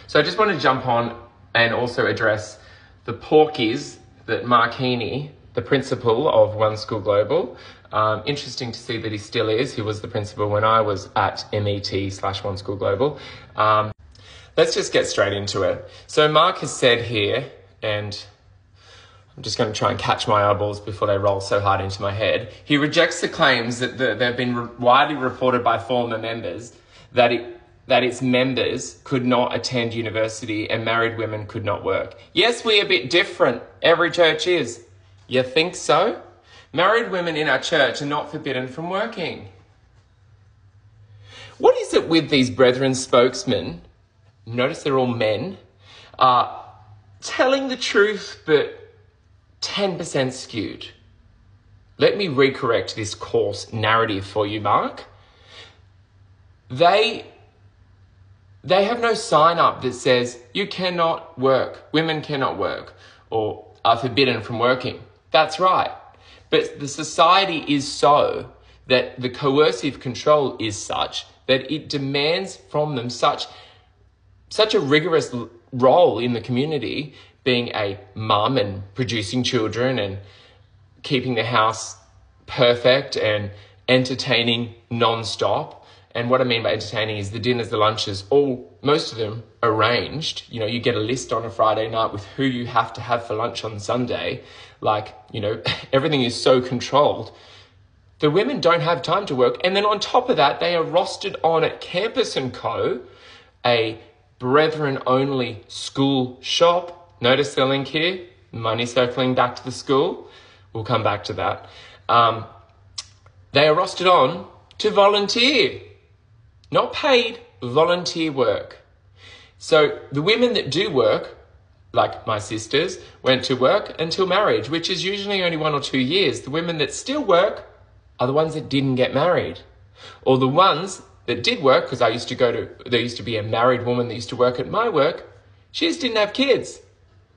So I just want to jump on and also address the porkies that Mark Heaney, the principal of One School Global, interesting to see that he still is. He was the principal when I was at MET/One School Global. Let's just get straight into it. So Mark has said here, and I'm just going to try and catch my eyeballs before they roll so hard into my head. He rejects the claims that they've been widely reported by former members that its members could not attend university and married women could not work. Yes, we're a bit different. Every church is. You think so? Married women in our church are not forbidden from working. What is it with these brethren spokesmen? Notice they're all men. Telling the truth, but 10% skewed. Let me recorrect this coarse narrative for you, Mark. They have no sign up that says you cannot work, women cannot work, or are forbidden from working. That's right. But the society is so that the coercive control is such that it demands from them such a rigorous role in the community, being a mum and producing children and keeping the house perfect and entertaining non-stop. And what I mean by entertaining is the dinners, the lunches, most of them arranged. You know, you get a list on a Friday night with who you have to have for lunch on Sunday. Like, you know, everything is so controlled. The women don't have time to work. And then on top of that, they are rostered on at Campus & Co., a brethren-only school shop. Notice the link here, money circling back to the school. We'll come back to that. They are rostered on to volunteer, not paid, volunteer work. So the women that do work, like my sisters, went to work until marriage, which is usually only 1 or 2 years. The women that still work are the ones that didn't get married. Or the ones that did work, because there used to be a married woman that used to work at my work. She just didn't have kids.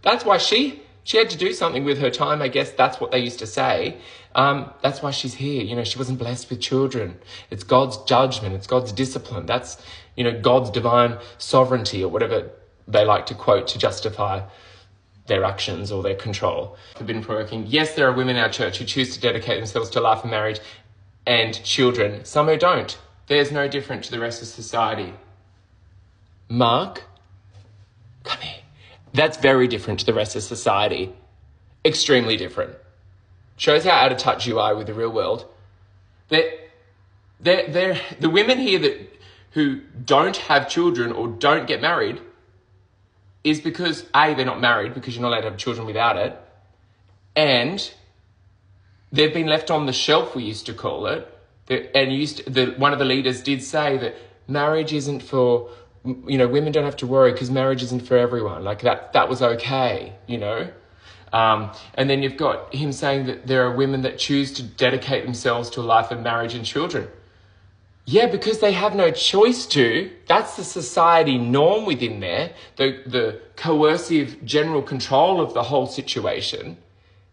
That's why she had to do something with her time. I guess that's what they used to say. That's why she's here. You know, she wasn't blessed with children. It's God's judgment. It's God's discipline. That's, you know, God's divine sovereignty, or whatever they like to quote to justify their actions or their control. Forbidden from working. Yes, there are women in our church who choose to dedicate themselves to life and marriage and children. Some who don't. There's no different to the rest of society. Mark, come here. That's very different to the rest of society. Extremely different. Shows how out of touch you are with the real world. The women here who don't have children or don't get married is because A, they're not married because you're not allowed to have children without it, and they've been left on the shelf, we used to call it. One of the leaders did say that marriage isn't for, you know, women don't have to worry because marriage isn't for everyone. Like that was okay, you know. And then you've got him saying that there are women that choose to dedicate themselves to a life of marriage and children. Yeah, because they have no choice to. That's the society norm within there, the coercive general control of the whole situation.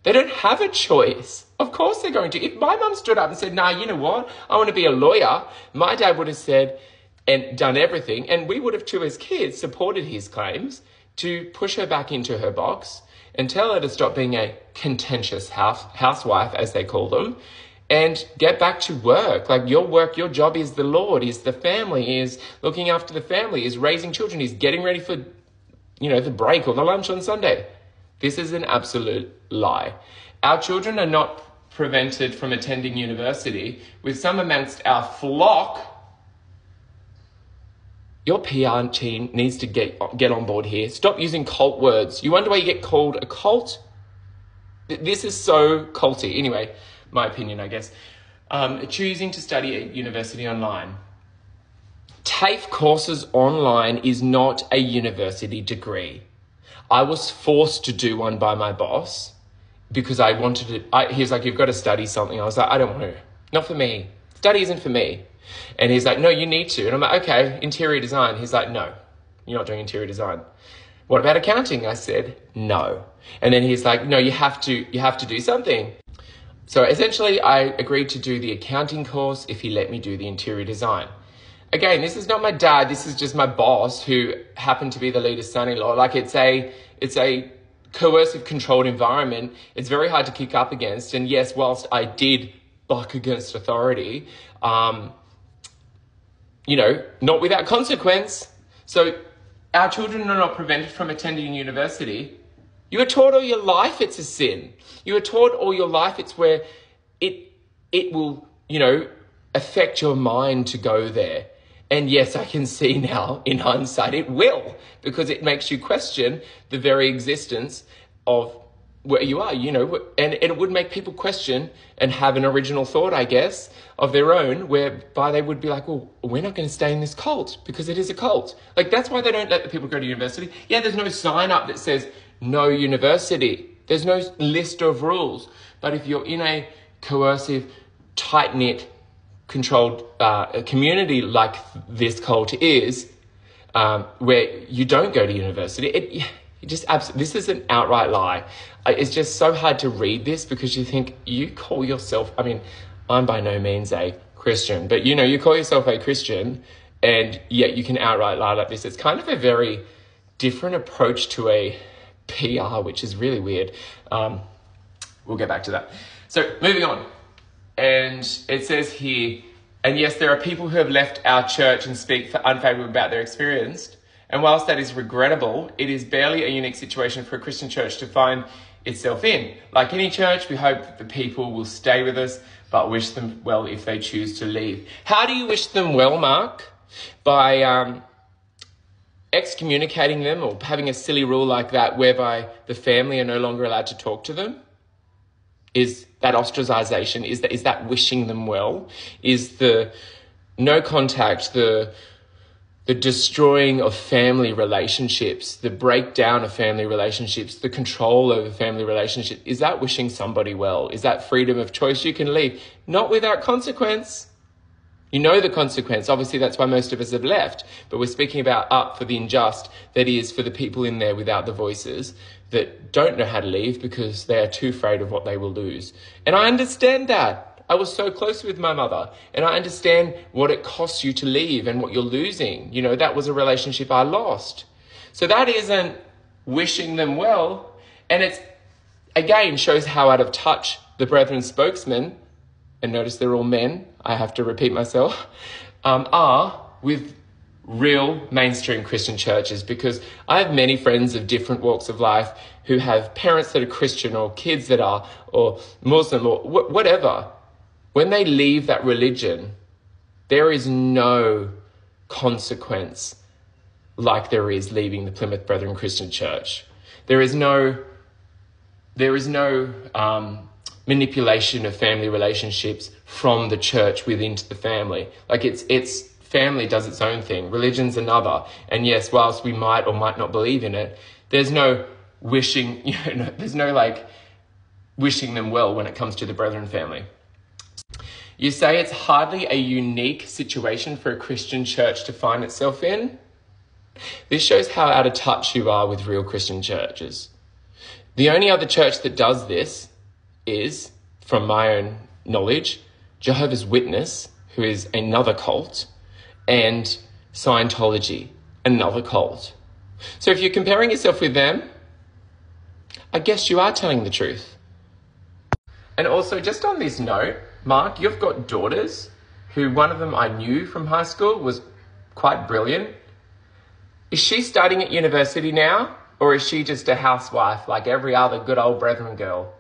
They don't have a choice. Of course they're going to. If my mum stood up and said, nah, you know what? I want to be a lawyer, my dad would have said and done everything, and we would have too as kids supported his claims to push her back into her box and tell her to stop being a contentious housewife, as they call them, and get back to work. Like your job is the Lord, is the family, is looking after the family, is raising children, is getting ready for, you know, the break or the lunch on Sunday. This is an absolute lie. Our children are not prevented from attending university, with some amongst our flock. Your PR team needs to get on board here. Stop using cult words. You wonder why you get called a cult? This is so culty. Anyway, my opinion, I guess. Choosing to study at university online. TAFE courses online is not a university degree. I was forced to do one by my boss because I wanted to. He was like, you've got to study something. I was like, I don't want to. Not for me. Study isn't for me. And he's like, no, you need to. And I'm like, okay, interior design. He's like, no, you're not doing interior design. What about accounting? I said, no. And then he's like, no, you have to do something. So essentially I agreed to do the accounting course if he let me do the interior design. again, this is not my dad. This is just my boss who happened to be the leader's son-in-law. Like it's a coercive, controlled environment. It's very hard to kick up against. And yes, whilst I did buck against authority, not without consequence. So our children are not prevented from attending university. You are taught all your life it's a sin. You are taught all your life it's where it will, affect your mind to go there. And yes, I can see now in hindsight it will, because it makes you question the very existence of where you are, and it would make people question and have an original thought, I guess, of their own, whereby they would be like, well, we're not going to stay in this cult because it is a cult. Like, that's why they don't let the people go to university. Yeah, there's no sign up that says no university. There's no list of rules. But if you're in a coercive, tight-knit, controlled community like this cult is, where you don't go to university, this is an outright lie. It's just so hard to read this because you think, you call yourself, I'm by no means a Christian, but you call yourself a Christian and yet you can outright lie like this. It's kind of a very different approach to a PR, which is really weird. We'll get back to that. So moving on. And it says here, and yes, there are people who have left our church and speak unfavorably about their experience. And whilst that is regrettable, it is barely a unique situation for a Christian church to find itself in. Like any church, we hope that the people will stay with us, but wish them well if they choose to leave. How do you wish them well, Mark? By excommunicating them or having a silly rule like that whereby the family are no longer allowed to talk to them? Is that ostracization? Is that wishing them well? Is the no contact, the destroying of family relationships, the breakdown of family relationships, the control over family relationships, is that wishing somebody well? Is that freedom of choice? You can leave, not without consequence. You know the consequence. Obviously, that's why most of us have left. But we're speaking about up for the unjust, that is for the people in there without the voices that don't know how to leave because they are too afraid of what they will lose. And I understand that. I was so close with my mother, and I understand what it costs you to leave and what you're losing. That was a relationship I lost. So that isn't wishing them well. And it's, again, shows how out of touch the Brethren spokesmen, and notice they're all men, I have to repeat myself, are with real mainstream Christian churches, because I have many friends of different walks of life who have parents that are Christian or kids that are, or Muslim or whatever. When they leave that religion, there is no consequence like there is leaving the Plymouth Brethren Christian Church. There is no manipulation of family relationships from the church within to the family. Like it's family does its own thing. Religion's another. And yes, whilst we might or might not believe in it, there's no wishing, there's no wishing them well when it comes to the Brethren family. You say it's hardly a unique situation for a Christian church to find itself in. This shows how out of touch you are with real Christian churches. The only other church that does this is, from my own knowledge, Jehovah's Witness, who is another cult, and Scientology, another cult. So if you're comparing yourself with them, I guess you are telling the truth. And also, just on this note, Mark, you've got daughters who one of them I knew from high school was quite brilliant. Is she studying at university now, or is she just a housewife like every other good old Brethren girl?